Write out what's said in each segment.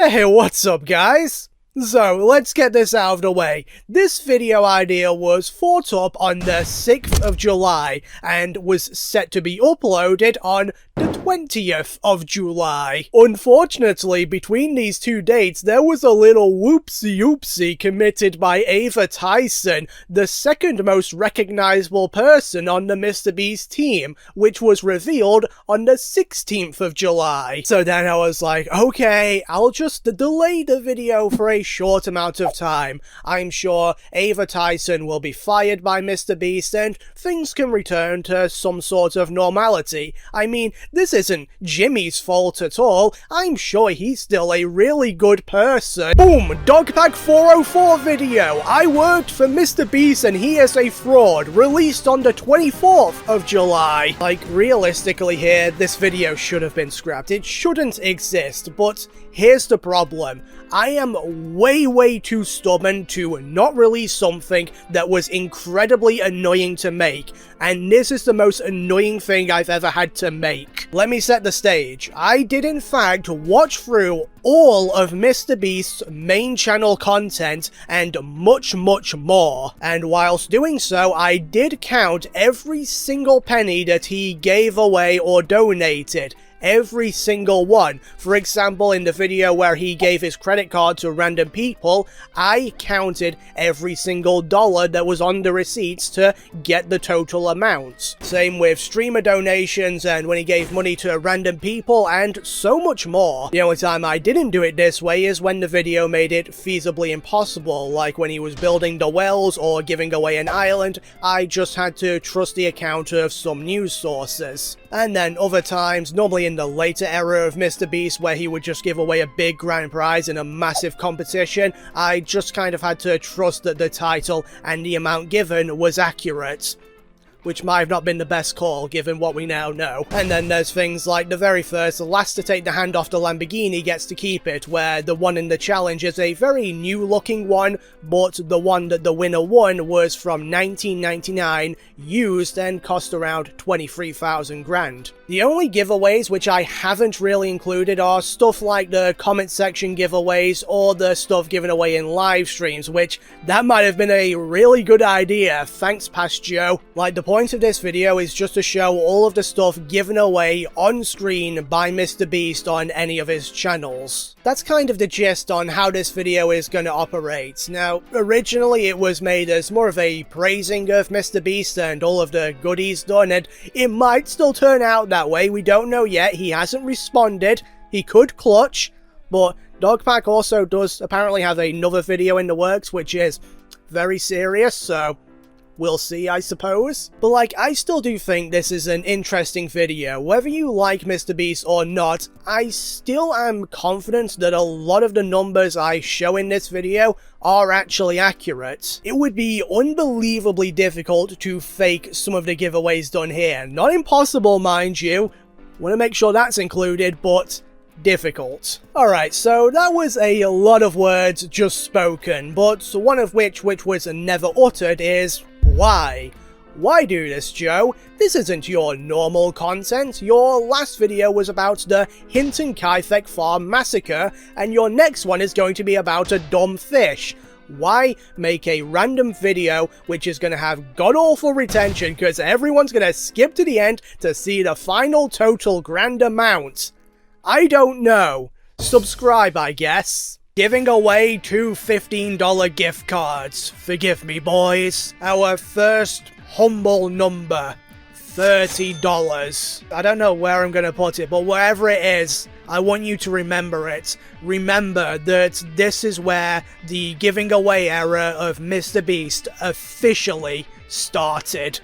Hey, what's up, guys? So, let's get this out of the way. This video idea was thought up on the 6th of July and was set to be uploaded on the 20th of July. Unfortunately, between these two dates, there was a little whoopsie-oopsie committed by Ava Tyson, the second most recognizable person on the Mrbeast team, which was revealed on the 16th of July. So then I was like, okay, I'll just delay the video for a short amount of time. I'm sure Ava Tyson will be fired by Mrbeast and things can return to some sort of normality. I mean, this isn't Jimmy's fault at all. I'm sure he's still a really good person. Boom! Dogpack 404 video. I worked for Mrbeast and he is a fraud. Released on the 24th of July. Like, realistically here, this video should have been scrapped. It shouldn't exist, but here's the problem. I am way too stubborn to not release something that was incredibly annoying to make, and this is the most annoying thing I've ever had to make. Let me set the stage. I did in fact watch through all of Mrbeast's main channel content and much more, and whilst doing so I did count every single penny that he gave away or donated. Every single one. For example, in the video where he gave his credit card to random people, I counted every single dollar that was on the receipts to get the total amount. Same with streamer donations and when he gave money to random people and so much more. The only time I didn't do it this way is when the video made it feasibly impossible, like when he was building the wells or giving away an island. I just had to trust the account of some news sources. And then other times, normally in the later era of Mrbeast where he would just give away a big grand prize in a massive competition, I just kind of had to trust that the title and the amount given was accurate. Which might have not been the best call, given what we now know. And then there's things like the very first, the last to take the hand off the Lamborghini gets to keep it, where the one in the challenge is a very new looking one, but the one that the winner won was from 1999, used, and cost around 23,000 grand. The only giveaways which I haven't really included are stuff like the comment section giveaways or the stuff given away in live streams, which that might have been a really good idea, thanks Past Joe. Like, the point of this video is just to show all of the stuff given away on screen by Mrbeast on any of his channels. That's kind of the gist on how this video is going to operate. Now, originally it was made as more of a praising of Mrbeast and all of the good he's done, and it might still turn out that way, we don't know yet, he hasn't responded, he could clutch, but Dogpack also does apparently have another video in the works which is very serious, so we'll see, I suppose. But like, I still do think this is an interesting video. Whether you like Mrbeast or not, I still am confident that a lot of the numbers I show in this video are actually accurate. It would be unbelievably difficult to fake some of the giveaways done here. Not impossible, mind you. Want to make sure that's included, but difficult. Alright, so that was a lot of words just spoken, but one of which was never uttered is why? Why do this, Joe? This isn't your normal content. Your last video was about the Hinton Kaifek Farm massacre, and your next one is going to be about a dumb fish. Why make a random video which is going to have god-awful retention because everyone's going to skip to the end to see the final total grand amount? I don't know. Subscribe, I guess. Giving away 2 $15 gift cards. Forgive me, boys. Our first humble number. $30. I don't know where I'm going to put it, but wherever it is, I want you to remember it. Remember that this is where the giving away era of Mrbeast officially started.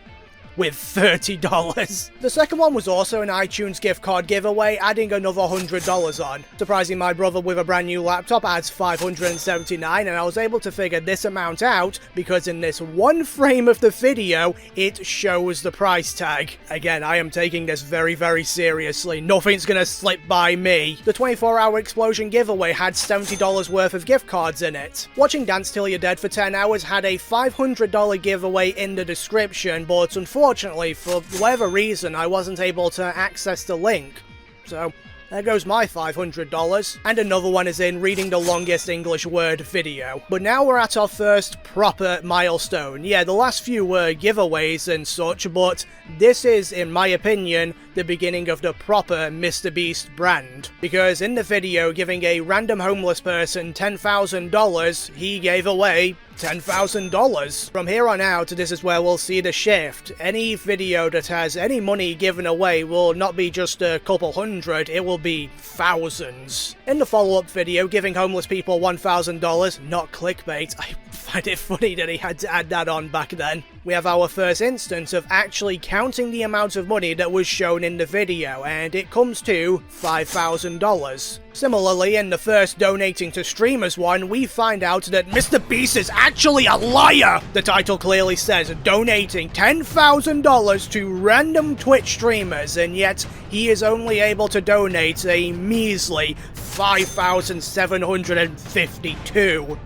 With $30. The second one was also an iTunes gift card giveaway, adding another $100 on. Surprising my brother with a brand new laptop adds $579, and I was able to figure this amount out because in this one frame of the video, it shows the price tag. Again, I am taking this very seriously. Nothing's gonna slip by me. The 24-hour explosion giveaway had $70 worth of gift cards in it. Watching Dance Till You're Dead for 10 hours had a $500 giveaway in the description, but unfortunately, for whatever reason, I wasn't able to access the link. So, There goes my $500. And another one is in reading the longest English word video. But now we're at our first proper milestone. Yeah, the last few were giveaways and such, but this is, in my opinion, the beginning of the proper Mrbeast brand. Because in the video giving a random homeless person $10,000, he gave away $10,000. From here on out, this is where we'll see the shift. Any video that has any money given away will not be just a couple hundred, it will be thousands. In the follow-up video, giving homeless people $1,000, not clickbait. I find it funny that he had to add that on back then. We have our first instance of actually counting the amount of money that was shown in the video, and it comes to $5,000. Similarly, in the first donating to streamers one, we find out that Mrbeast is actually a liar! The title clearly says donating $10,000 to random Twitch streamers, and yet he is only able to donate a measly $5,752.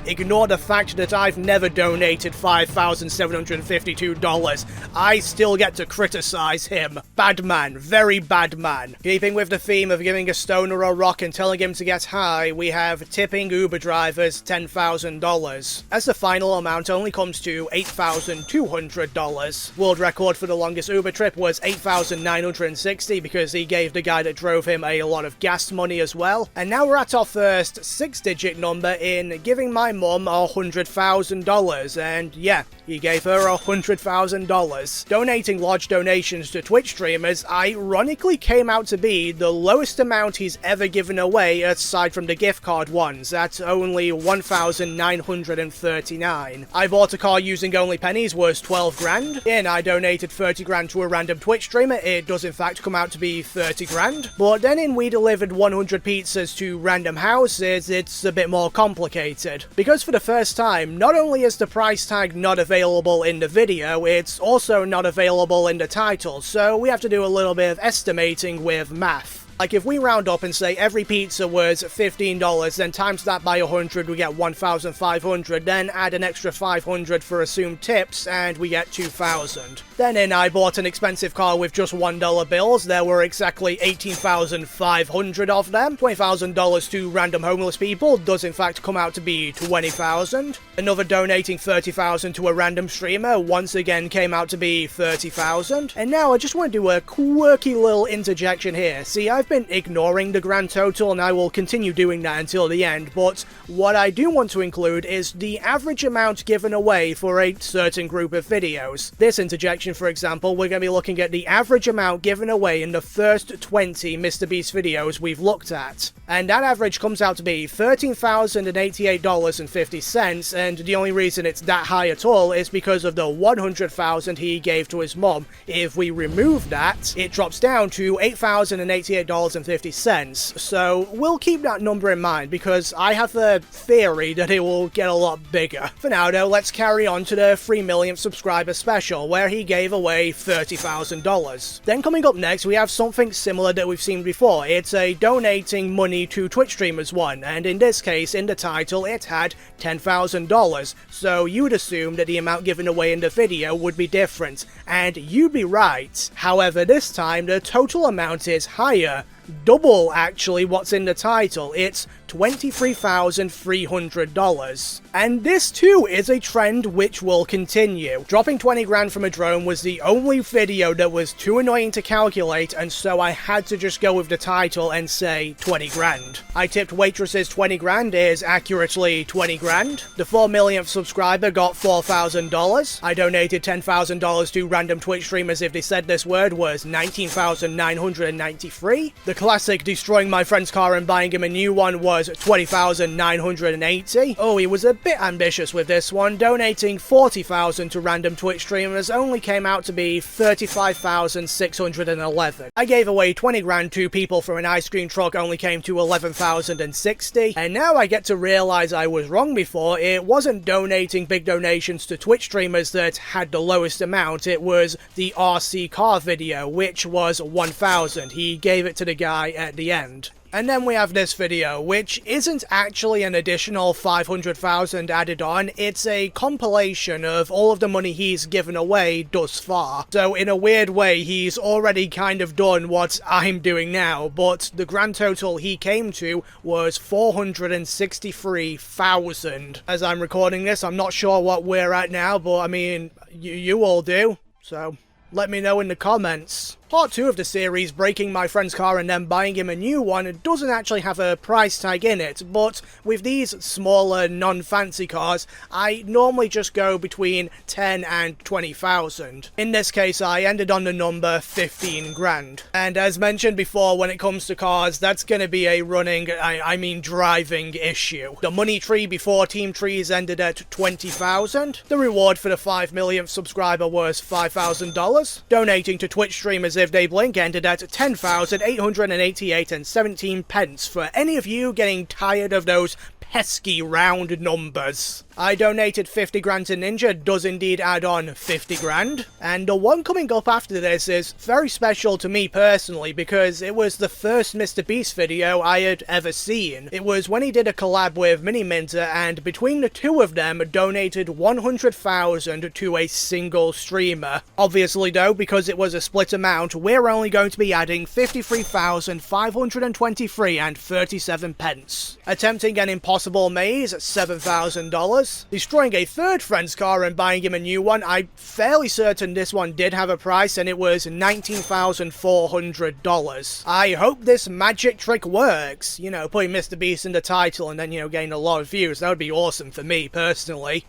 Ignore the fact that I've never donated $5,752. I still get to criticize him. Bad man. Very bad man. Keeping with the theme of giving a stoner a rock and telling him to get high, we have tipping Uber drivers $10,000. As the final amount only comes to $8,200. World record for the longest Uber trip was $8,960 because he gave the guy that drove him a lot of gas money as well. And now we're at our first 6-digit number in giving my mum $100,000, and yeah, he gave her $100,000. Donating large donations to Twitch streamers ironically came out to be the lowest amount he's ever given away aside from the gift card ones, at only $1,939. I bought a car using only pennies was 12 grand. And I donated 30 grand to a random Twitch streamer. It does in fact come out to be 30 grand. But then in we delivered 100 pizzas to random houses, it's a bit more complicated. Because for the first time, not only is the price tag not available in the video, it's also not available in the title, so we have to do a little bit of estimating with math. Like, if we round up and say every pizza was $15, then times that by 100, we get 1,500, then add an extra 500 for assumed tips, and we get 2,000. Then in I bought an expensive car with just $1 bills. There were exactly 18,500 of them. $20,000 to random homeless people does in fact come out to be 20,000. Another donating 30,000 to a random streamer once again came out to be 30,000. And now I just want to do a quirky little interjection here. See, I've been ignoring the grand total, and I will continue doing that until the end, but what I do want to include is the average amount given away for a certain group of videos. This interjection, for example, we're going to be looking at the average amount given away in the first 20 Mrbeast videos we've looked at. And that average comes out to be $13,088.50, and the only reason it's that high at all is because of the $100,000 he gave to his mum. If we remove that, it drops down to $8,088.50, so we'll keep that number in mind because I have a theory that it will get a lot bigger. For now though, let's carry on to the 3 millionth subscriber special, where he gave away $30,000. Then coming up next, we have something similar that we've seen before. It's a donating money to Twitch streamers one, and in this case, in the title, it had $10,000, so you'd assume that the amount given away in the video would be different, and you'd be right. However, this time, the total amount is higher. Double, actually, what's in the title. It's $23,300. And this too is a trend which will continue. Dropping 20 grand from a drone was the only video that was too annoying to calculate, and so I had to just go with the title and say 20 grand. I tipped waitresses 20 grand is accurately 20 grand. The 4 millionth subscriber got $4,000. I donated $10,000 to random Twitch streamers if they said this word was $19,993. The classic destroying my friend's car and buying him a new one was $20,980. Oh, he was a bit ambitious with this one. Donating $40,000 to random Twitch streamers only came out to be $35,611. I gave away 20 grand to people from an ice cream truck, only came to $11,060. And now I get to realize I was wrong before. It wasn't donating big donations to Twitch streamers that had the lowest amount. It was the RC car video, which was $1,000. He gave it to the guy at the end. And then we have this video, which isn't actually an additional 500,000 added on, it's a compilation of all of the money he's given away thus far. So in a weird way, he's already kind of done what I'm doing now, but the grand total he came to was 463,000. As I'm recording this, I'm not sure what we're at now, but I mean, you all do, so let me know in the comments. Part 2 of the series, breaking my friend's car and then buying him a new one, doesn't actually have a price tag in it, but with these smaller, non-fancy cars, I normally just go between 10 and 20,000. In this case, I ended on the number 15 grand. And as mentioned before, when it comes to cars, that's gonna be a running, I mean driving issue. The money tree before Team Trees ended at 20,000. The reward for the 5 millionth subscriber was $5,000. Donating to Twitch streamers if they blink ended at 10,888 and 17 pence for any of you getting tired of those pesky round numbers. I donated 50 grand to Ninja, does indeed add on 50 grand. And the one coming up after this is very special to me personally because it was the first Mrbeast video I had ever seen. It was when he did a collab with Mini Minter, and between the two of them donated 100,000 to a single streamer. Obviously though, because it was a split amount, we're only going to be adding 53,523 and 37 pence. Attempting an impossible maze, $7,000. Destroying a third friend's car and buying him a new one, I'm fairly certain this one did have a price and it was $19,400. I hope this magic trick works. You know, putting Mrbeast in the title and then, you know, getting a lot of views. That would be awesome for me personally.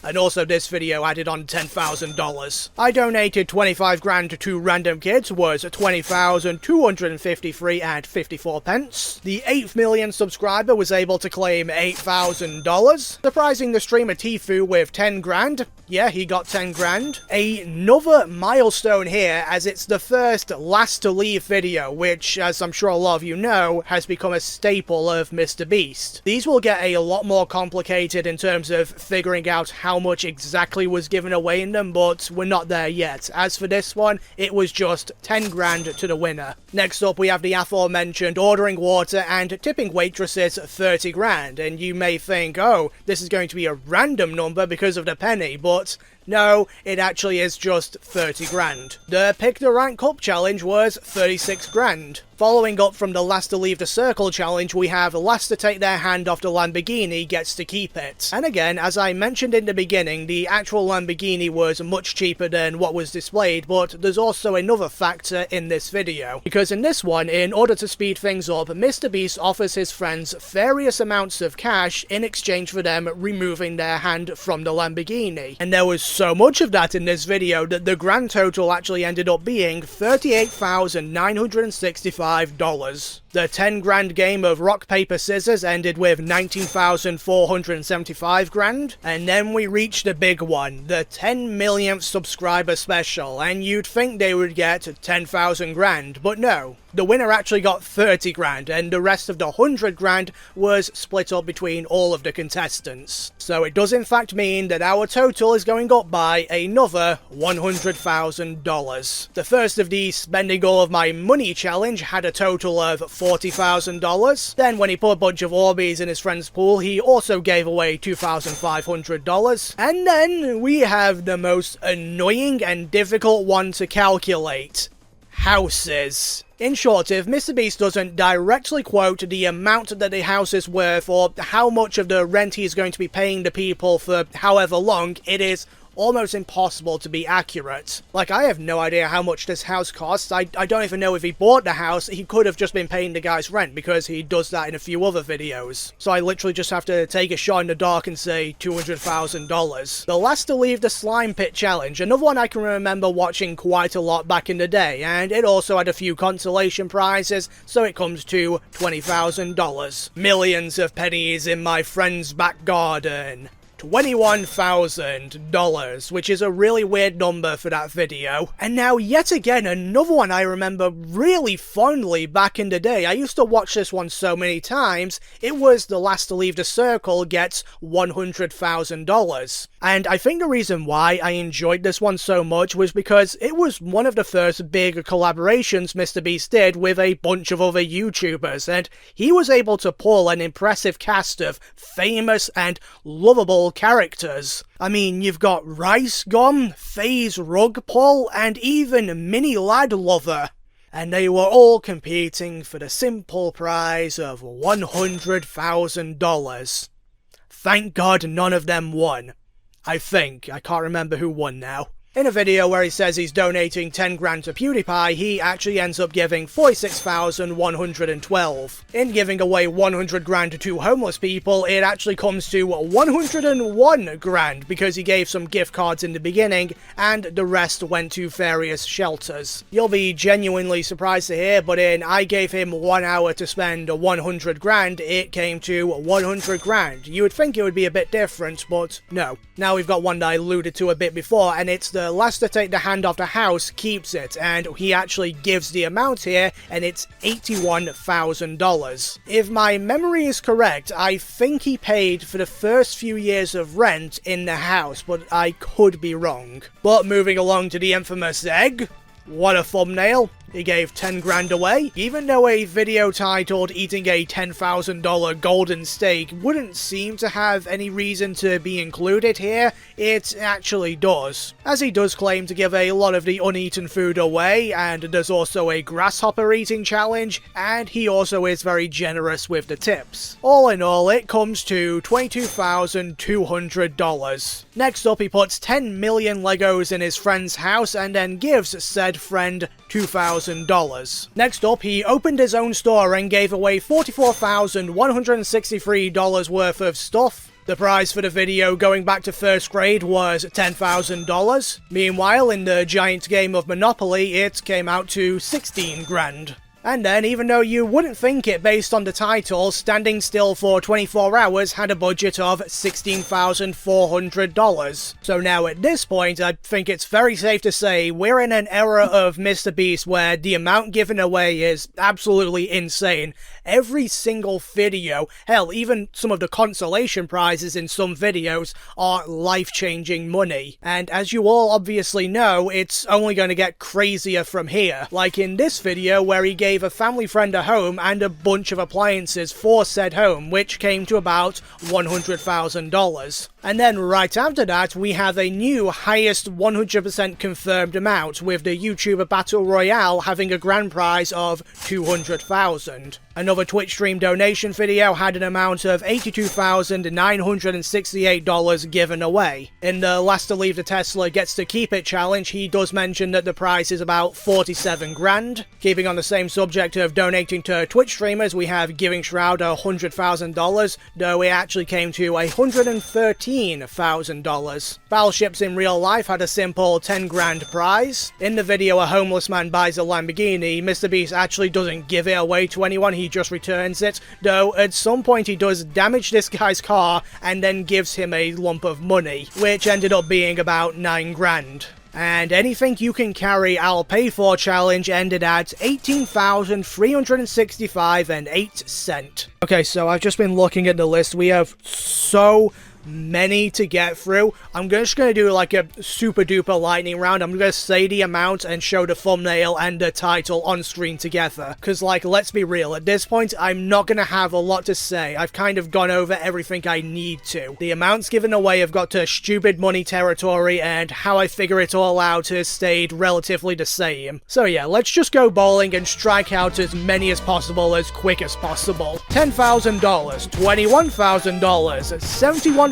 And also this video added on $10,000. I donated 25 grand to random kids, was 20,253 and 54 pence. The 8th million subscriber was able to claim $8,000. Surprising the streamer Tifu with 10 grand. Yeah, he got 10 grand. Another milestone here, as it's the first last to leave video, which, as I'm sure a lot of you know, has become a staple of Mrbeast. These will get a lot more complicated in terms of figuring out how much exactly was given away in them, but we're not there yet. As for this one, it was just 10 grand to the winner. Next up, we have the aforementioned ordering water and tipping waitresses 30 grand, and you may think, oh, this is going to be a random number because of the penny, but no, it actually is just 30 grand. The Pick the Rank Up challenge was 36 grand. Following up from the last to leave the circle challenge, we have last to take their hand off the Lamborghini gets to keep it. And again, as I mentioned in the beginning, the actual Lamborghini was much cheaper than what was displayed, but there's also another factor in this video. Because in this one, in order to speed things up, Mrbeast offers his friends various amounts of cash in exchange for them removing their hand from the Lamborghini. And there was so much of that in this video that the grand total actually ended up being $38,965. The 10 grand game of rock paper scissors ended with 19,475 grand, and then we reached the big one, the 10 millionth subscriber special, and you'd think they would get 10,000 grand, but no. The winner actually got 30 grand, and the rest of the 100 grand was split up between all of the contestants. So it does in fact mean that our total is going up by another $100,000. The first of these spending all of my money challenge had a total of $40,000. Then when he put a bunch of Orbeez in his friend's pool, he also gave away $2,500. And then we have the most annoying and difficult one to calculate. Houses. In short, if Mrbeast doesn't directly quote the amount that the house is worth or how much of the rent he is going to be paying the people for however long, it is almost impossible to be accurate. Like, I have no idea how much this house costs. I don't even know if he bought the house. He could have just been paying the guy's rent because he does that in a few other videos. So I literally just have to take a shot in the dark and say $200,000. The last to leave the slime pit challenge, another one I can remember watching quite a lot back in the day, and it also had a few consolation prizes, so it comes to $20,000. Millions of pennies in my friend's back garden. $21,000, which is a really weird number for that video. And now yet again, another one I remember really fondly back in the day. I used to watch this one so many times. It was the last to leave the circle gets $100,000. And I think the reason why I enjoyed this one so much was because it was one of the first big collaborations Mrbeast did with a bunch of other YouTubers, and he was able to pull an impressive cast of famous and lovable characters. I mean, you've got Rice Gum, FaZe Rug Pull, and even Mini Lad Lover. And they were all competing for the simple prize of $100,000. Thank God none of them won. I think. I can't remember who won now. In a video where he says he's donating 10 grand to PewDiePie, he actually ends up giving 46,112. In giving away 100 grand to homeless people, it actually comes to 101 grand because he gave some gift cards in the beginning, and the rest went to various shelters. You'll be genuinely surprised to hear, but I gave him 1 hour to spend 100 grand, it came to 100 grand. You would think it would be a bit different, but no. Now we've got one that I alluded to a bit before, and it's the last to take the hand off the house keeps it, and he actually gives the amount here, and it's $81,000. If my memory is correct, I think he paid for the first few years of rent in the house, but I could be wrong. But moving along to the infamous egg, what a thumbnail. He gave 10 grand away, even though a video titled "Eating a $10,000 golden steak" wouldn't seem to have any reason to be included here, it actually does. As he does claim to give a lot of the uneaten food away, and there's also a grasshopper eating challenge, and he also is very generous with the tips. All in all, it comes to $22,200. Next up, he puts 10 million Legos in his friend's house and then gives said friend $2,000. Next up, he opened his own store and gave away $44,163 worth of stuff. The prize for the video going back to first grade was $10,000. Meanwhile, in the giant game of Monopoly, it came out to 16 grand. And then, even though you wouldn't think it based on the title, Standing Still for 24 Hours had a budget of $16,400. So now at this point, I think it's very safe to say we're in an era of Mrbeast where the amount given away is absolutely insane. Every single video, hell, even some of the consolation prizes in some videos are life-changing money. And as you all obviously know, it's only going to get crazier from here. Like in this video where he gave a family friend a home and a bunch of appliances for said home, which came to about $100,000. And then right after that, we have a new highest 100% confirmed amount, with the YouTuber Battle Royale having a grand prize of $200,000. Another Twitch stream donation video had an amount of $82,968 given away. In the last to leave the Tesla gets to keep it challenge, he does mention that the price is about 47 grand. Keeping on the same subject of donating to Twitch streamers, we have Giving Shroud $100,000, though it actually came to $113,000. Battleships in Real Life had a simple 10 grand prize. In the video a homeless man buys a Lamborghini, Mrbeast actually doesn't give it away to anyone, he just returns it, though at some point he does damage this guy's car and then gives him a lump of money, which ended up being about 9 grand. And anything you can carry I'll pay for challenge ended at $18,365.08. Okay, so I've just been looking at the list. We have so many to get through. I'm just going to do like a super duper lightning round. I'm going to say the amount and show the thumbnail and the title on screen together. Because, like, let's be real, at this point I'm not going to have a lot to say. I've kind of gone over everything I need to. The amounts given away have got to stupid money territory, and how I figure it all out has stayed relatively the same. So yeah, let's just go bowling and strike out as many as possible as quick as possible. $10,000, $21,000, $71,439.44,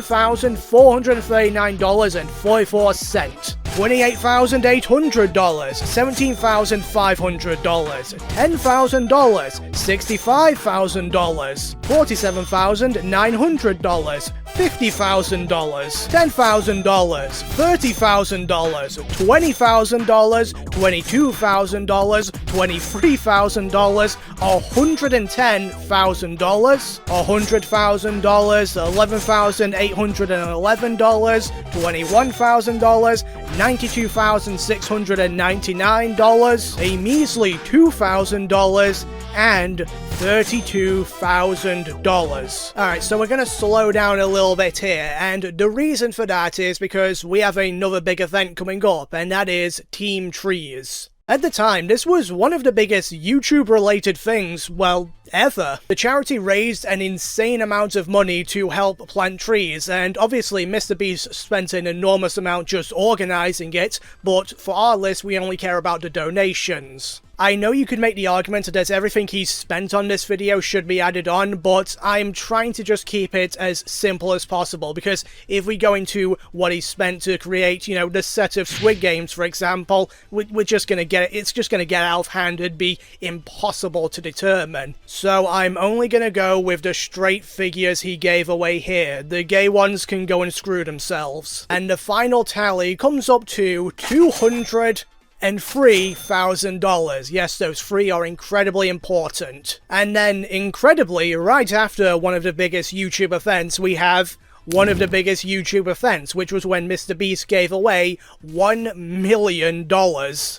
$28,800, $17,500, $10,000, $65,000, $47,900, $50,000, $10,000, $30,000, $20,000, $22,000, $23,000, $110,000, $100,000, $11,811, $21,000, $92,699, a measly $2,000, and $32,000. Alright, so we're gonna slow down a little bit here, and the reason for that is because we have another big event coming up, and that is Team Trees. At the time, this was one of the biggest YouTube-related things, well, ever. The charity raised an insane amount of money to help plant trees, and obviously Mrbeast spent an enormous amount just organising it, but for our list we only care about the donations. I know you could make the argument that everything he's spent on this video should be added on, but I'm trying to just keep it as simple as possible, because if we go into what he spent to create, you know, the set of Squid Games, for example, we're just gonna get it, it's just gonna get out of hand, it'd be impossible to determine. So I'm only gonna go with the straight figures he gave away here. The gay ones can go and screw themselves. And the final tally comes up to $203,000. Yes, those three are incredibly important. And then, incredibly, right after one of the biggest YouTube events, we have one of the biggest YouTube events, which was when Mrbeast gave away $1 million.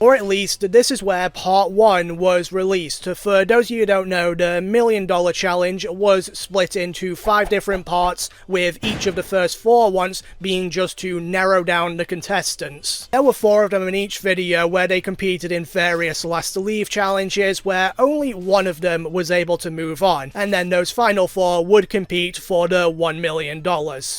Or at least, this is where part 1 was released. For those of you who don't know, the $1 Million Challenge was split into 5 different parts, with each of the first 4 ones being just to narrow down the contestants. There were 4 of them in each video, where they competed in various last to leave challenges, where only one of them was able to move on. And then those final 4 would compete for the $1 million.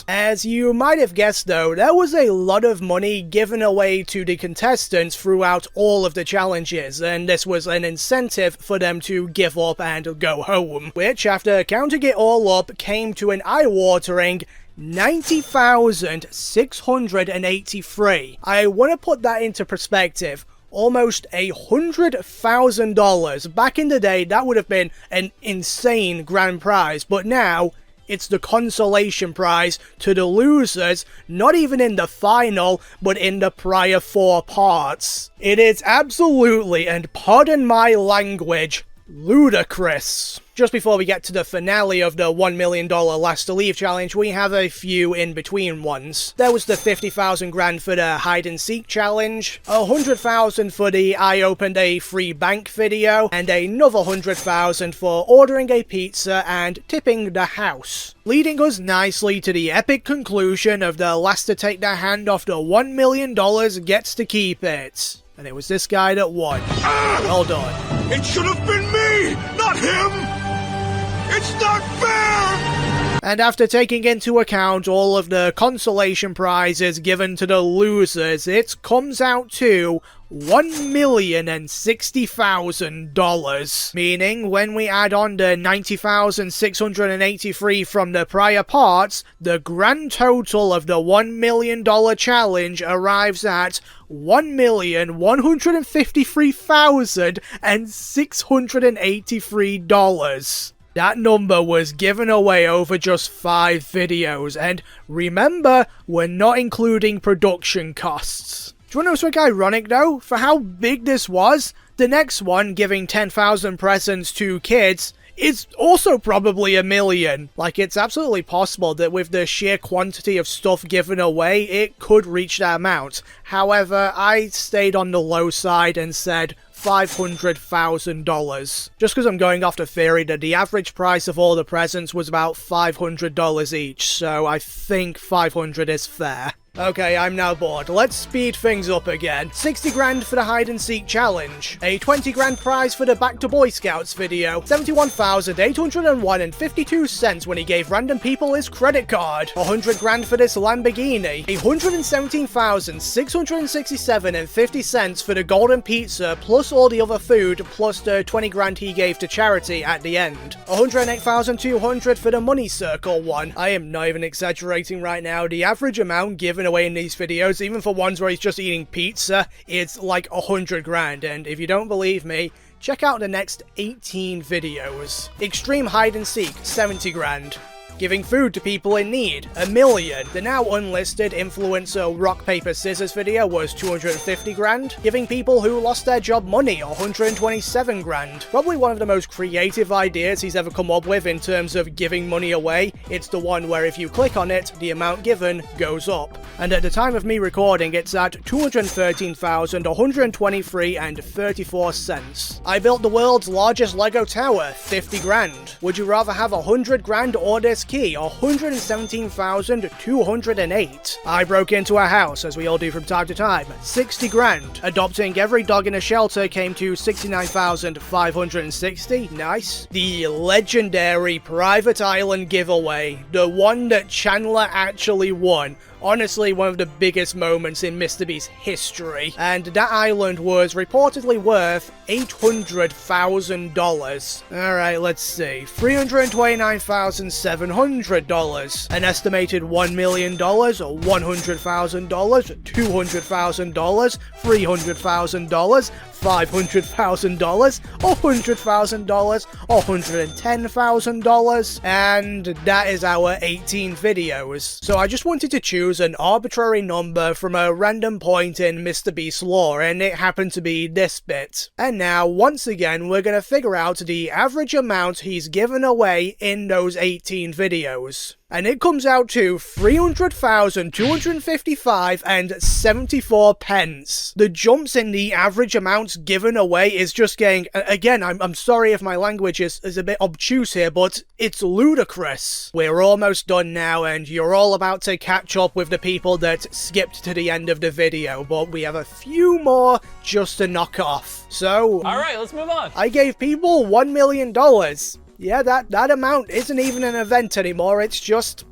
As you might have guessed though, there was a lot of money given away to the contestants throughout all of the challenges, and this was an incentive for them to give up and go home, which after counting it all up came to an eye-watering $90,683. I want to put that into perspective. Almost $100,000. Back in the day, that would have been an insane grand prize, but now it's the consolation prize to the losers, not even in the final, but in the prior 4 parts. It is absolutely, and pardon my language, ludicrous. Just before we get to the finale of the $1 million last to leave challenge, we have a few in-between ones. There was the 50,000 grand for the hide and seek challenge, 100,000 for the I opened a free bank video, and another 100,000 for ordering a pizza and tipping the house. Leading us nicely to the epic conclusion of the last to take their hand off the $1 million gets to keep it. And it was this guy that won. Well done. It should have been me, not him! It's not fair! And after taking into account all of the consolation prizes given to the losers, it comes out to $1,060,000. Meaning, when we add on the $90,683 from the prior parts, the grand total of the $1 million challenge arrives at $1,153,683. That number was given away over just 5 videos, and remember, we're not including production costs. Do you want to know something ironic though? For how big this was, the next one, giving 10,000 presents to kids, is also probably $1 million. Like, it's absolutely possible that with the sheer quantity of stuff given away, it could reach that amount. However, I stayed on the low side and said $500,000. Just because I'm going off the theory that the average price of all the presents was about $500 each, so I think 500 is fair. Okay, I'm now bored. Let's speed things up again. 60 grand for the hide and seek challenge. A 20 grand prize for the Back to Boy Scouts video. 71,801.52 cents when he gave random people his credit card. 100 grand for this Lamborghini. 117,667.50 cents for the golden pizza, plus all the other food, plus the 20 grand he gave to charity at the end. 108,200 for the money circle one. I am not even exaggerating right now. The average amount given away in these videos, even for ones where he's just eating pizza, it's like 100 grand, and if you don't believe me, check out the next 18 videos. Extreme hide and seek, 70 grand. giving food to people in need, 1 million. The now unlisted influencer rock paper scissors video was 250 grand, giving people who lost their job money 127 grand. Probably one of the most creative ideas he's ever come up with in terms of giving money away. It's the one where if you click on it, the amount given goes up. And at the time of me recording, it's at 213,123 and 34 cents. I built the world's largest Lego tower, 50 grand. Would you rather have 100 grand or this key, 117,208? I broke into a house, as we all do from time to time, 60 grand. Adopting every dog in a shelter came to 69,560, nice. The legendary private island giveaway, the one that Chandler actually won. Honestly, one of the biggest moments in Mrbeast's history. And that island was reportedly worth $800,000. Alright, let's see. $329,700. An estimated $1 million, $100,000, $200,000, $300,000, $500,000, $100,000, $110,000, and that is our 18 videos. So I just wanted to choose an arbitrary number from a random point in Mrbeast's lore, and it happened to be this bit. And now, once again, we're gonna figure out the average amount he's given away in those 18 videos. And it comes out to 300,255 and 74 pence. The jumps in the average amounts given away is just getting, again, I'm sorry if my language is a bit obtuse here, but it's ludicrous. We're almost done now, and you're all about to catch up with the people that skipped to the end of the video, but we have a few more just to knock off. So, alright, let's move on. I gave people $1 million. Yeah, that amount isn't even an event anymore, it's just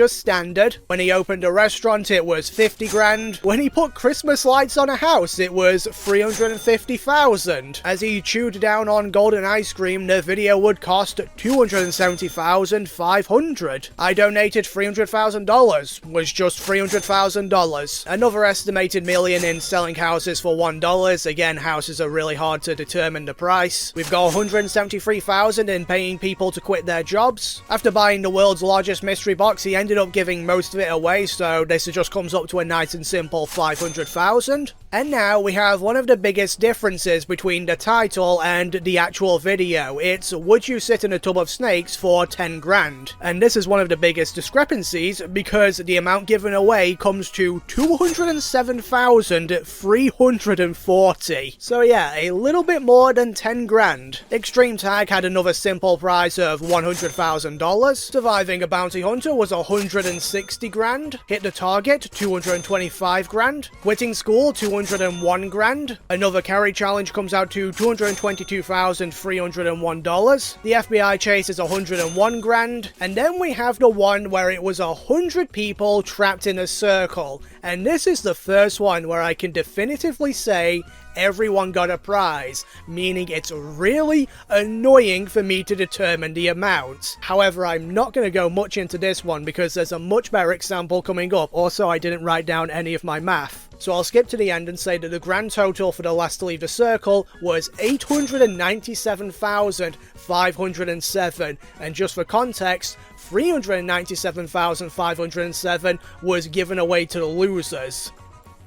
standard. When he opened a restaurant, it was 50 grand. When he put Christmas lights on a house, it was 350,000. As he chewed down on golden ice cream, the video would cost 270,500. I donated $300,000, was just $300,000. Another estimated million in selling houses for $1. Again, houses are really hard to determine the price. We've got 173,000 in paying people to quit their jobs. After buying the world's largest mystery box, he ended up giving most of it away, so this just comes up to a nice and simple 500,000. And now we have one of the biggest differences between the title and the actual video. It's would you sit in a tub of snakes for 10 grand? And this is one of the biggest discrepancies because the amount given away comes to 207,340. So yeah, a little bit more than 10 grand. Extreme Tag had another simple prize of $100,000. Surviving a bounty hunter was 160 grand. Hit the target, 225 grand. Quitting school, 201 grand. Another carry challenge comes out to $222,301. The FBI chase is 101 grand. And then we have the one where it was 100 people trapped in a circle. And this is the first one where I can definitively say everyone got a prize, meaning it's really annoying for me to determine the amount. However, I'm not going to go much into this one because there's a much better example coming up. Also, I didn't write down any of my math. So I'll skip to the end and say that the grand total for the last to leave the circle was 897,507, and just for context, 397,507 was given away to the losers.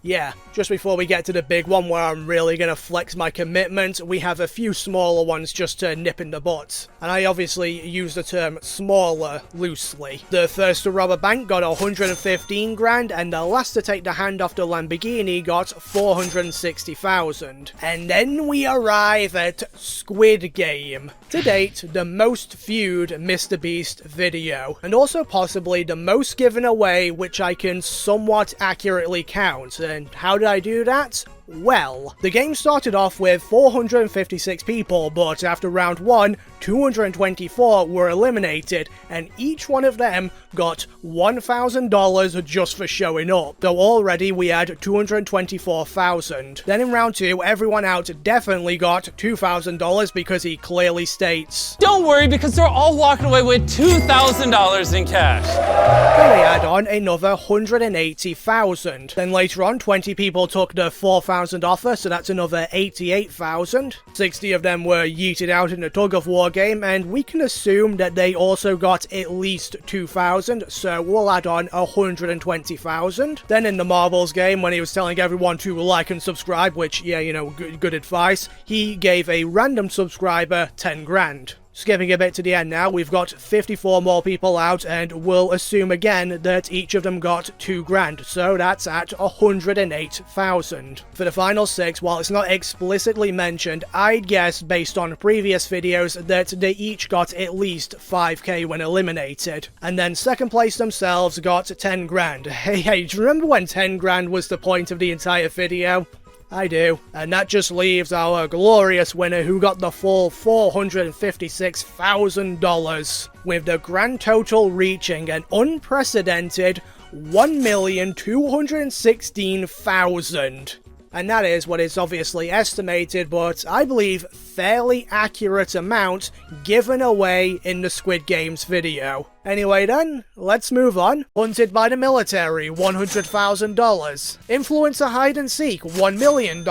Yeah, just before we get to the big one where I'm really going to flex my commitment, we have a few smaller ones just to nip in the butt. And I obviously use the term smaller loosely. The first to rob a bank got 115 grand, and the last to take the hand off the Lamborghini got 460,000. And then we arrive at Squid Game. To date, the most viewed Mrbeast video, and also possibly the most given away, which I can somewhat accurately count. And how did I do that? Well, the game started off with 456 people, but after round 1, 224 were eliminated, and each one of them got $1,000 just for showing up, though already we had 224,000. Then in round 2, everyone out definitely got $2,000 because he clearly states, "Don't worry, because they're all walking away with $2,000 in cash." Then they add on another 180,000. Then later on, 20 people took the $4,000 100,000 offer, so that's another 88,000. 60 of them were yeeted out in a tug-of-war game, and we can assume that they also got at least 2,000, so we'll add on 120,000. Then in the Marbles game, when he was telling everyone to like and subscribe, which, yeah, you know, good advice, he gave a random subscriber 10 grand. Skipping a bit to the end now, we've got 54 more people out, and we'll assume again that each of them got 2 grand, so that's at 108,000. For the final 6, while it's not explicitly mentioned, I'd guess based on previous videos that they each got at least 5k when eliminated. And then second place themselves got 10 grand. Hey, do you remember when 10 grand was the point of the entire video? I do. And that just leaves our glorious winner who got the full $456,000, with the grand total reaching an unprecedented 1,216,000. And that is what is obviously estimated, but I believe fairly accurate amount given away in the Squid Games video. Anyway then, let's move on. Hunted by the military, $100,000. Influencer hide and seek, $1 million.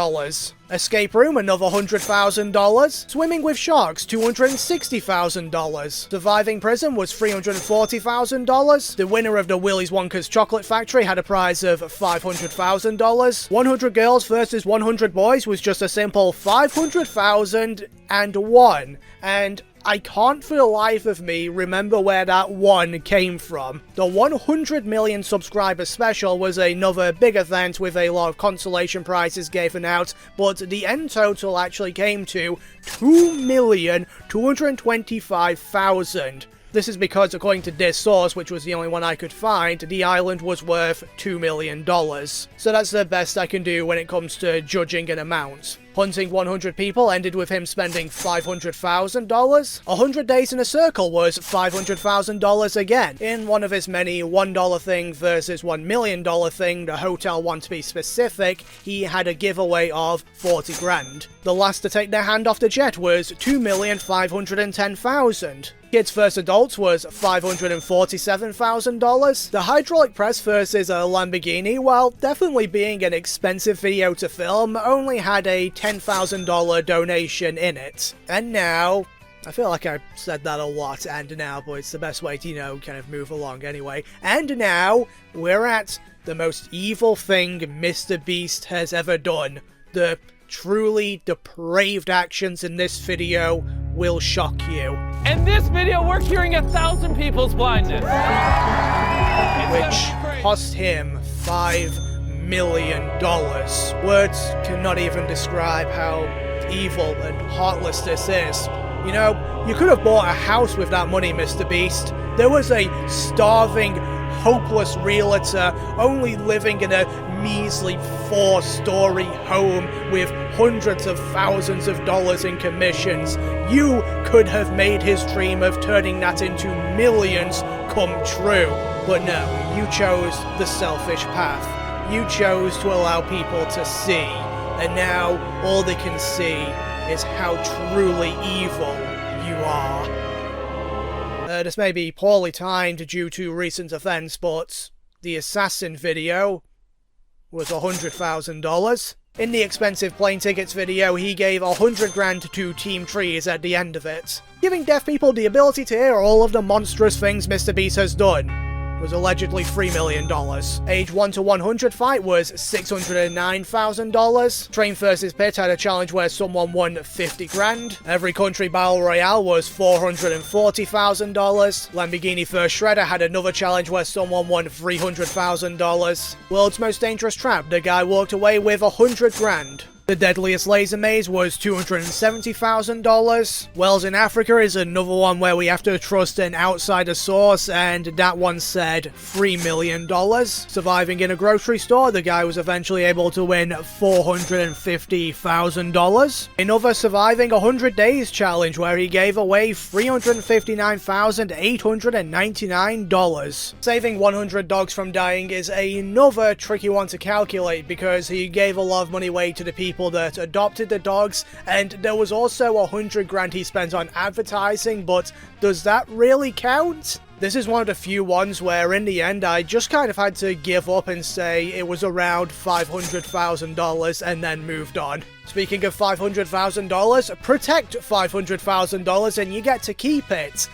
Escape room, another $100,000. Swimming with sharks, $260,000. Surviving prison was $340,000. The winner of the Willy's Wonka's Chocolate Factory had a prize of $500,000. 100 girls versus 100 boys was just a simple 500,001. And I can't for the life of me remember where that one came from. The 100 million subscriber special was another big event with a lot of consolation prizes given out, but the end total actually came to 2,225,000. This is because, according to this source, which was the only one I could find, the island was worth $2 million. So that's the best I can do when it comes to judging an amount. Hunting 100 people ended with him spending $500,000. 100 days in a circle was $500,000 again. In one of his many $1 thing versus $1 million thing, the hotel one to be specific, he had a giveaway of 40 grand. The last to take their hand off the jet was 2,510,000. Kids vs Adults was $547,000. The hydraulic press versus a Lamborghini, while definitely being an expensive video to film, only had a $10,000 donation in it. And now, I feel like I said that a lot, and now, but it's the best way to, you know, kind of move along anyway. And now, we're at the most evil thing Mrbeast has ever done. The truly depraved actions in this video will shock you. In this video, we're curing 1,000 people's blindness. Which cost him $5 million. Words cannot even describe how evil and heartless this is. You know, you could have bought a house with that money, Mrbeast. There was a starving, hopeless realtor only living in a measly 4-story home with hundreds of thousands of dollars in commissions. You could have made his dream of turning that into millions come true. But no, you chose the selfish path. You chose to allow people to see, and now all they can see is how truly evil you are. This may be poorly timed due to recent events, but the assassin video was $100,000. In the expensive plane tickets video, he gave 100 grand to Team Trees at the end of it. Giving deaf people the ability to hear all of the monstrous things Mrbeast has done was allegedly $3 million. Age 1 to 100 fight was $609,000. Train vs Pit had a challenge where someone won 50 grand. Every country battle royale was $440,000. Lamborghini vs Shredder had another challenge where someone won $300,000. World's most dangerous trap, the guy walked away with 100 grand. The deadliest laser maze was $270,000. Wells in Africa is another one where we have to trust an outsider source, and that one said $3 million. Surviving in a grocery store, the guy was eventually able to win $450,000. Another surviving 100 days challenge where he gave away $359,899. Saving 100 dogs from dying is another tricky one to calculate because he gave a lot of money away to the people that adopted the dogs, and there was also 100 grand he spent on advertising, but does that really count? This is one of the few ones where in the end I just kind of had to give up and say it was around $500,000 and then moved on. Speaking of $500,000, protect $500,000 and you get to keep it.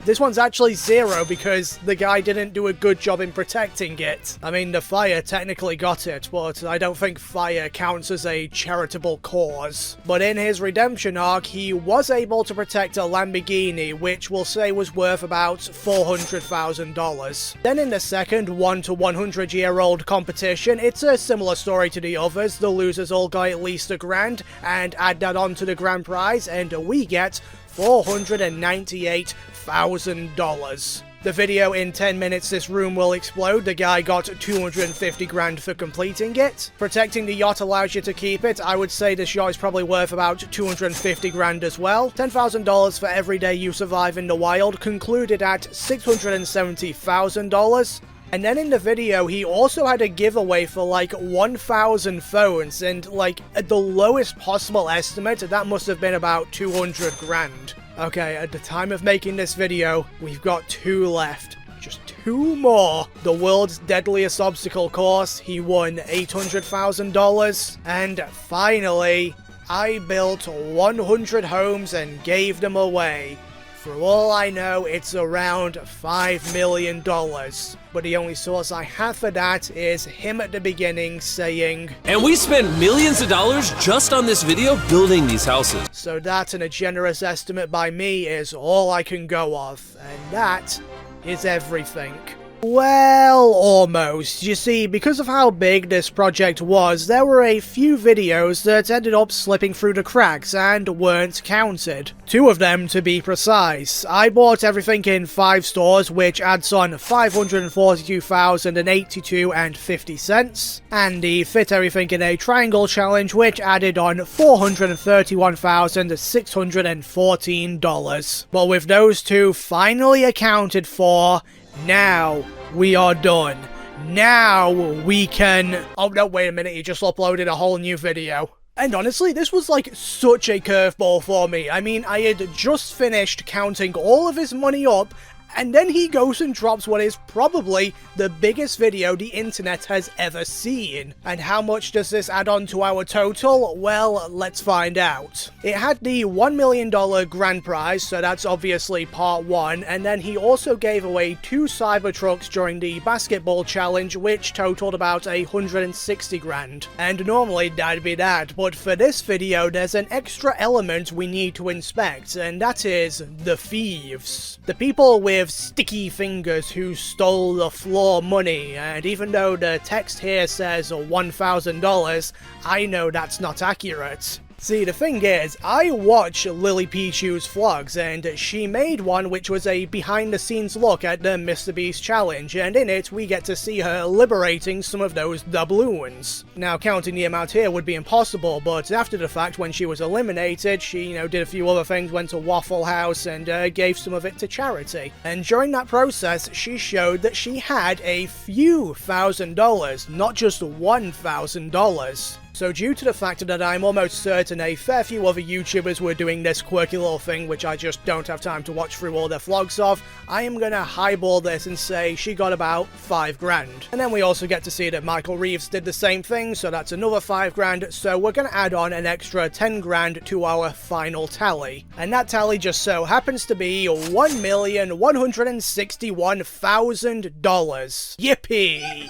This one's actually 0 because the guy didn't do a good job in protecting it. I mean, the fire technically got it, but I don't think fire counts as a charitable cause. But in his redemption arc, he was able to protect a Lamborghini, which we'll say was worth about $400,000. Then in the second 1 to 100 year old competition, it's a similar story to the others. The losers all got at least $1,000, and add that on to the grand prize, and we get $498,000. The video in 10 minutes this room will explode. The guy got $250,000 for completing it. Protecting the yacht allows you to keep it. I would say this yacht is probably worth about $250,000 as well. $10,000 for every day you survive in the wild, concluded at $670,000. And then in the video, he also had a giveaway for like 1,000 phones, and like at the lowest possible estimate, that must have been about $200,000. Okay, at the time of making this video, we've got 2 left. Just 2 more. The world's deadliest obstacle course, he won $800,000. And finally, I built 100 homes and gave them away. For all I know, it's around $5 million. But the only source I have for that is him at the beginning saying, "And we spent millions of dollars just on this video building these houses." So that, and a generous estimate by me, is all I can go off. And that is everything. Well, almost. You see, because of how big this project was, there were a few videos that ended up slipping through the cracks and weren't counted. 2 of them, to be precise. I bought everything in 5 stores, which adds on $542,082.50. Andy fit everything in a triangle challenge, which added on $431,614. But with those 2 finally accounted for, now we are done. Now we can... Oh no, wait a minute, he just uploaded a whole new video. And honestly, this was like such a curveball for me. I mean, I had just finished counting all of his money up, and then he goes and drops what is probably the biggest video the internet has ever seen. And how much does this add on to our total? Well, let's find out. It had the $1 million grand prize, so that's obviously part 1, and then he also gave away 2 Cybertrucks during the basketball challenge, which totaled about $160,000. And normally that'd be that, but for this video there's an extra element we need to inspect, and that is the thieves. The people with sticky fingers who stole the floor money, and even though the text here says $1,000, I know that's not accurate. See, the thing is, I watch Lily Pichu's vlogs, and she made one which was a behind-the-scenes look at the Mrbeast challenge, and in it we get to see her liberating some of those doubloons. Now, counting the amount here would be impossible, but after the fact, when she was eliminated, she, did a few other things, went to Waffle House, and gave some of it to charity. And during that process, she showed that she had a few $1,000s, not just $1,000. So due to the fact that I'm almost certain a fair few other YouTubers were doing this quirky little thing, which I just don't have time to watch through all their vlogs of, I am gonna highball this and say she got about $5,000. And then we also get to see that Michael Reeves did the same thing, so that's another $5,000, so we're gonna add on an extra $10,000 to our final tally. And that tally just so happens to be $1,161,000. Yippee!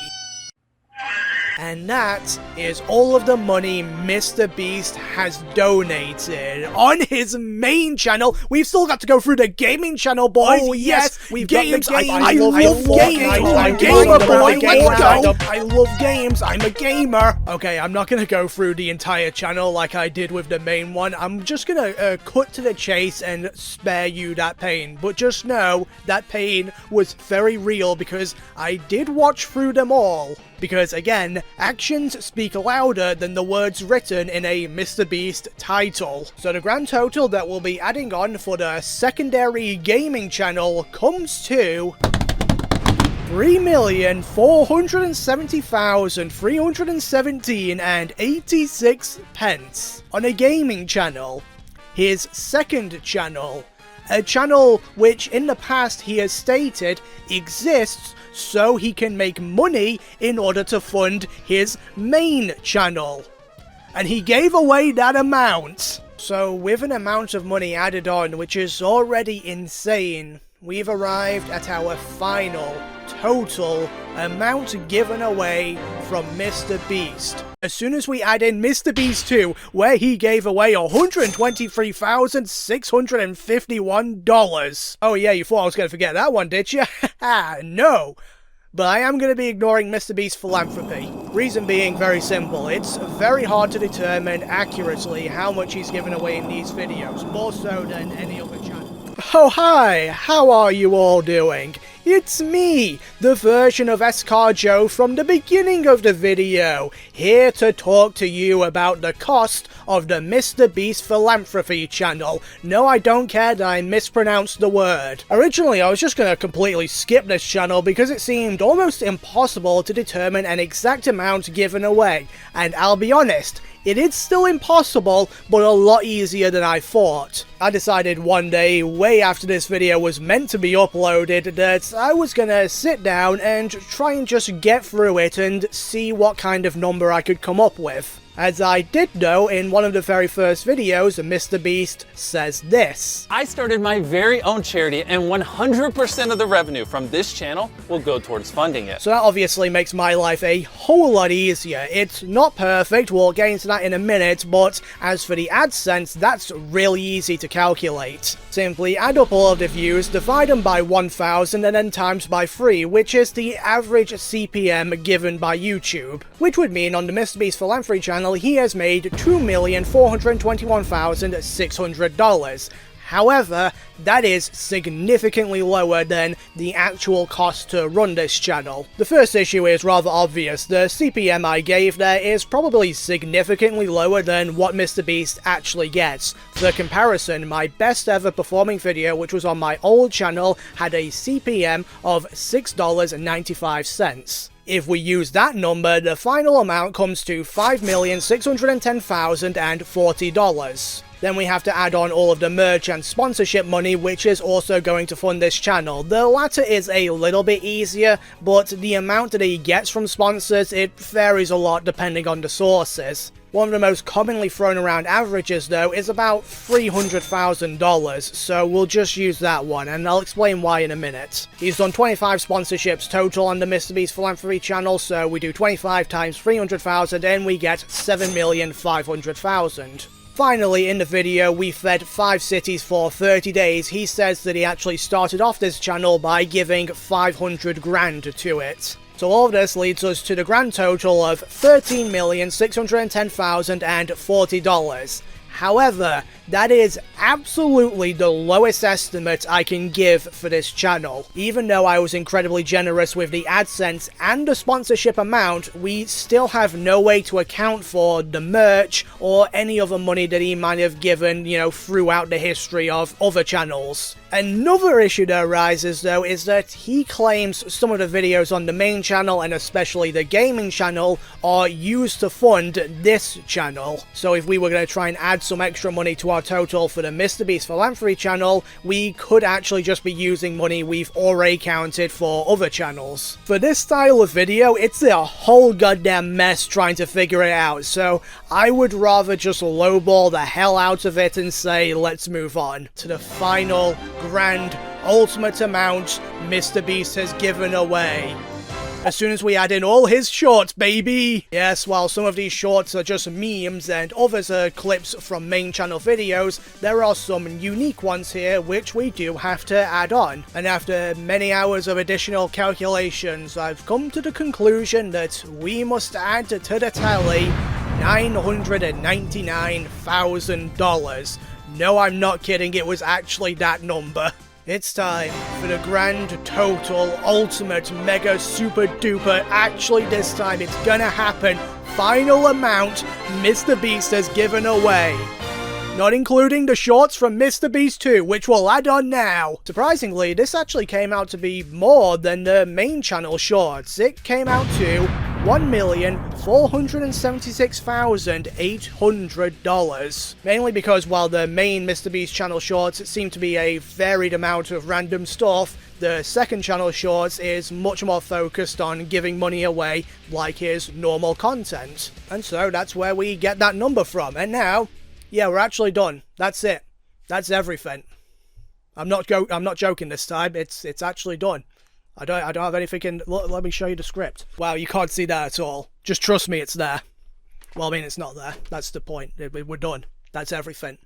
And that is all of the money Mrbeast has donated on his main channel. We've still got to go through the gaming channel, boys. Oh, yes, we've games. I love games. I'm a gamer, boy. Let's go. I love games. I'm a gamer. Okay, I'm not going to go through the entire channel like I did with the main one. I'm just going to cut to the chase and spare you that pain. But just know that pain was very real because I did watch through them all. Because, again, actions speak louder than the words written in a Mrbeast title. So the grand total that we'll be adding on for the secondary gaming channel comes to $3,470,317.86 on a gaming channel. His second channel, A channel which in the past he has stated exists so he can make money in order to fund his main channel. And he gave away that amount. So with an amount of money added on, which is already insane, we've arrived at our final total amount given away from Mrbeast. As soon as we add in Mrbeast 2, where he gave away $123,651. Oh yeah, you thought I was going to forget that one, did you? No. But I am going to be ignoring Mrbeast's philanthropy. Reason being very simple. It's very hard to determine accurately how much he's given away in these videos, more so than any other channel. Oh hi, how are you all doing? It's me, the version of SCAR Joe from the beginning of the video, here to talk to you about the cost of the Mrbeast philanthropy channel. No, I don't care that I mispronounced the word. Originally, I was just going to completely skip this channel because it seemed almost impossible to determine an exact amount given away, and I'll be honest, it is still impossible, but a lot easier than I thought. I decided one day, way after this video was meant to be uploaded, that I was gonna sit down and try and just get through it and see what kind of number I could come up with. As I did know in one of the very first videos, Mrbeast says this. I started my very own charity, and 100% of the revenue from this channel will go towards funding it. So that obviously makes my life a whole lot easier. It's not perfect, we'll get into that in a minute, but as for the AdSense, that's really easy to calculate. Simply add up all of the views, divide them by 1,000 and then times by 3, which is the average CPM given by YouTube. Which would mean on the Mrbeast philanthropy channel, he has made $2,421,600. However, that is significantly lower than the actual cost to run this channel. The first issue is rather obvious. The CPM I gave there is probably significantly lower than what Mrbeast actually gets. For comparison, my best ever performing video, which was on my old channel, had a CPM of $6.95. If we use that number, the final amount comes to $5,610,040. Then we have to add on all of the merch and sponsorship money, which is also going to fund this channel. The latter is a little bit easier, but the amount that he gets from sponsors, it varies a lot depending on the sources. One of the most commonly thrown around averages, though, is about $300,000, so we'll just use that one, and I'll explain why in a minute. He's done 25 sponsorships total on the Mrbeast philanthropy channel, so we do 25 times 300,000 and we get 7,500,000. Finally, in the video, we fed 5 cities for 30 days. He says that he actually started off this channel by giving 500 grand to it. So all of this leads us to the grand total of $13,610,040. However, that is absolutely the lowest estimate I can give for this channel. Even though I was incredibly generous with the AdSense and the sponsorship amount, we still have no way to account for the merch or any other money that he might have given, throughout the history of other channels. Another issue that arises, though, is that he claims some of the videos on the main channel, and especially the gaming channel, are used to fund this channel. So if we were going to try and add some extra money to our total for the Mrbeast philanthropy channel, we could actually just be using money we've already counted for other channels. For this style of video, it's a whole goddamn mess trying to figure it out, so I would rather just lowball the hell out of it and say, let's move on to the final grand ultimate amount Mrbeast has given away. As soon as we add in all his shorts, baby! Yes, while some of these shorts are just memes and others are clips from main channel videos, there are some unique ones here which we do have to add on. And after many hours of additional calculations, I've come to the conclusion that we must add to the tally $999,000. No, I'm not kidding, it was actually that number. It's time for the grand total, ultimate, mega, super duper, actually this time it's gonna happen, final amount Mrbeast has given away. not including the shorts from Mrbeast 2, which we'll add on now. Surprisingly, this actually came out to be more than the main channel shorts. It came out to $1,476,800. Mainly because while the main Mrbeast channel shorts seem to be a varied amount of random stuff, the second channel shorts is much more focused on giving money away like his normal content. And so that's where we get that number from. And now, yeah, we're actually done. That's it. That's everything. I'm not joking this time. It's actually done. I don't have anything in... Let me show you the script. Wow, you can't see that at all. Just trust me, it's there. Well, I mean, it's not there. That's the point. We're done. That's everything.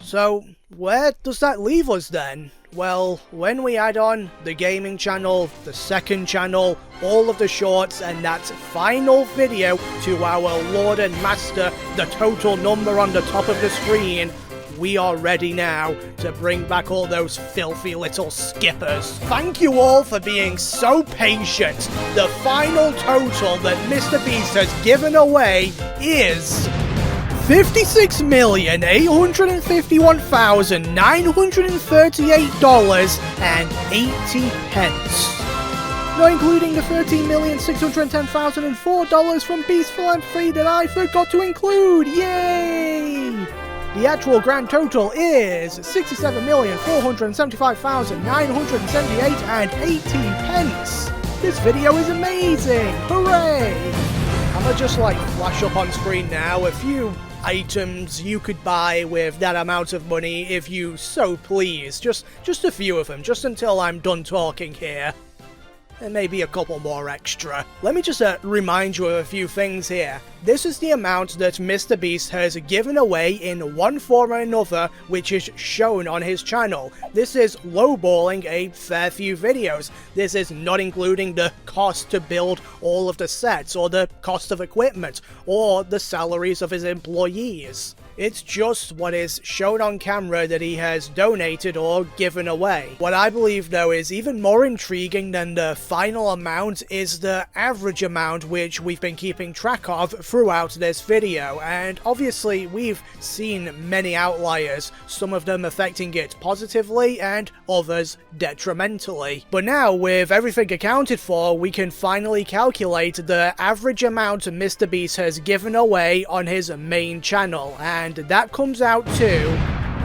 So, where does that leave us then? Well, when we add on the gaming channel, the second channel, all of the shorts, and that final video to our Lord and Master, the total number on the top of the screen, we are ready now to bring back all those filthy little skippers. Thank you all for being so patient. The final total that Mrbeast has given away is $56,851,938.80. Not including the $13,610,004 from Beast Philanthropy that I forgot to include. Yay! The actual grand total is $67,475,978.80. This video is amazing! Hooray! I'm gonna just flash up on screen now a few items you could buy with that amount of money if you so please. Just a few of them, just until I'm done talking here. And maybe a couple more extra. Let me just remind you of a few things here. This is the amount that Mrbeast has given away in one form or another, which is shown on his channel. This is lowballing a fair few videos. This is not including the cost to build all of the sets, or the cost of equipment, or the salaries of his employees. It's just what is shown on camera that he has donated or given away. What I believe though is even more intriguing than the final amount is the average amount which we've been keeping track of throughout this video, and obviously we've seen many outliers, some of them affecting it positively and others detrimentally. But now with everything accounted for, we can finally calculate the average amount Mrbeast has given away on his main channel, and that comes out to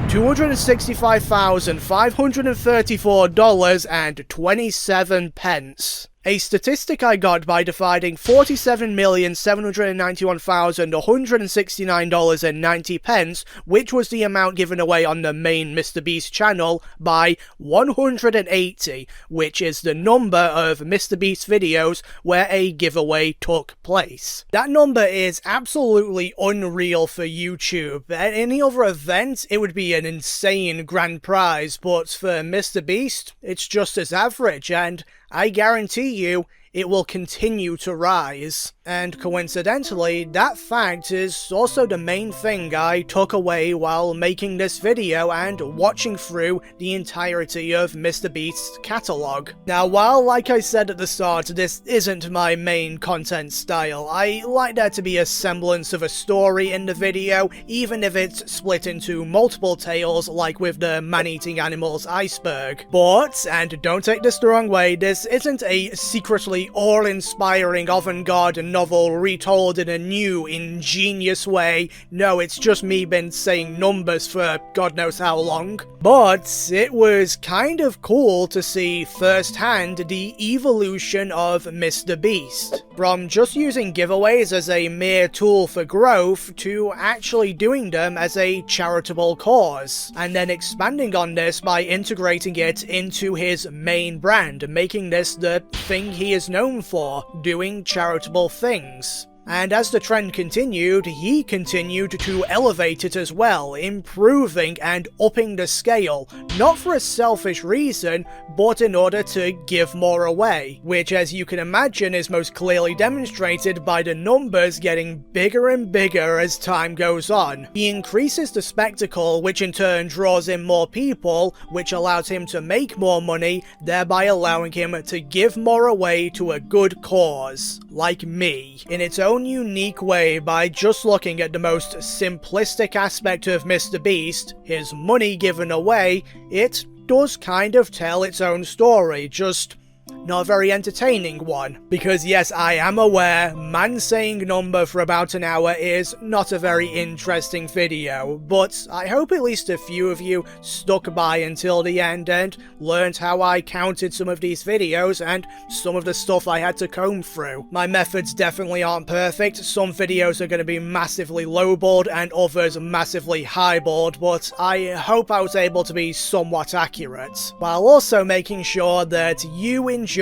$265,534.27. A statistic I got by dividing $47,791,169.90, which was the amount given away on the main Mrbeast channel, by 180, which is the number of Mrbeast videos where a giveaway took place. That number is absolutely unreal for YouTube. At any other event, it would be an insane grand prize, but for Mrbeast, it's just as average, and I guarantee you, it will continue to rise. And coincidentally, that fact is also the main thing I took away while making this video and watching through the entirety of Mrbeast's catalogue. Now, while, like I said at the start, this isn't my main content style, I like there to be a semblance of a story in the video, even if it's split into multiple tales like with the man-eating animals iceberg. But, and don't take this the wrong way, this isn't a secretly awe-inspiring avant-garde novel retold in a new, ingenious way. No, it's just me been saying numbers for God knows how long. But it was kind of cool to see firsthand the evolution of Mrbeast. From just using giveaways as a mere tool for growth, to actually doing them as a charitable cause, and then expanding on this by integrating it into his main brand, making this the thing he is known for, doing charitable things. And as the trend continued, he continued to elevate it as well, improving and upping the scale, not for a selfish reason, but in order to give more away, which as you can imagine is most clearly demonstrated by the numbers getting bigger and bigger as time goes on. He increases the spectacle, which in turn draws in more people, which allows him to make more money, thereby allowing him to give more away to a good cause, like me. In its own own unique way by just looking at the most simplistic aspect of Mrbeast, his money given away. It does kind of tell its own story, just not a very entertaining one. Because yes, I am aware, man saying number for about an hour is not a very interesting video, but I hope at least a few of you stuck by until the end and learned how I counted some of these videos and some of the stuff I had to comb through. My methods definitely aren't perfect. Some videos are going to be massively lowballed and others massively highballed, but I hope I was able to be somewhat accurate, while also making sure that you enjoyed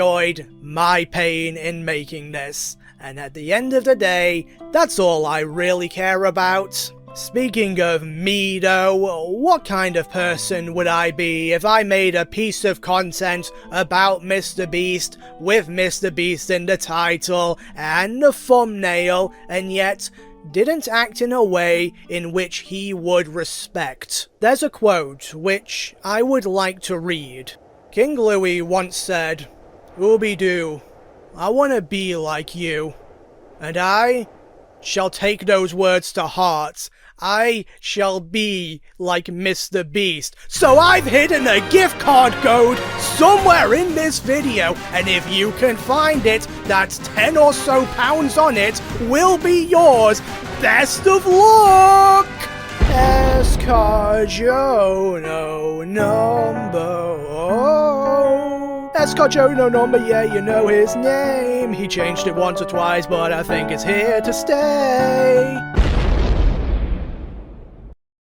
my pain in making this. And at the end of the day, that's all I really care about. Speaking of me though, what kind of person would I be if I made a piece of content about Mrbeast with Mrbeast in the title and the thumbnail, and yet didn't act in a way in which he would respect? There's a quote which I would like to read. King Louis once said, "Ooby-Doo, I want to be like you, and I shall take those words to heart. I shall be like Mrbeast." So I've hidden a gift card code somewhere in this video, and if you can find it, that's 10 or so pounds on it, will be yours. Best of luck! Escarjono number. Escarjono number, yeah, you know his name. He changed it once or twice, but I think it's here to stay.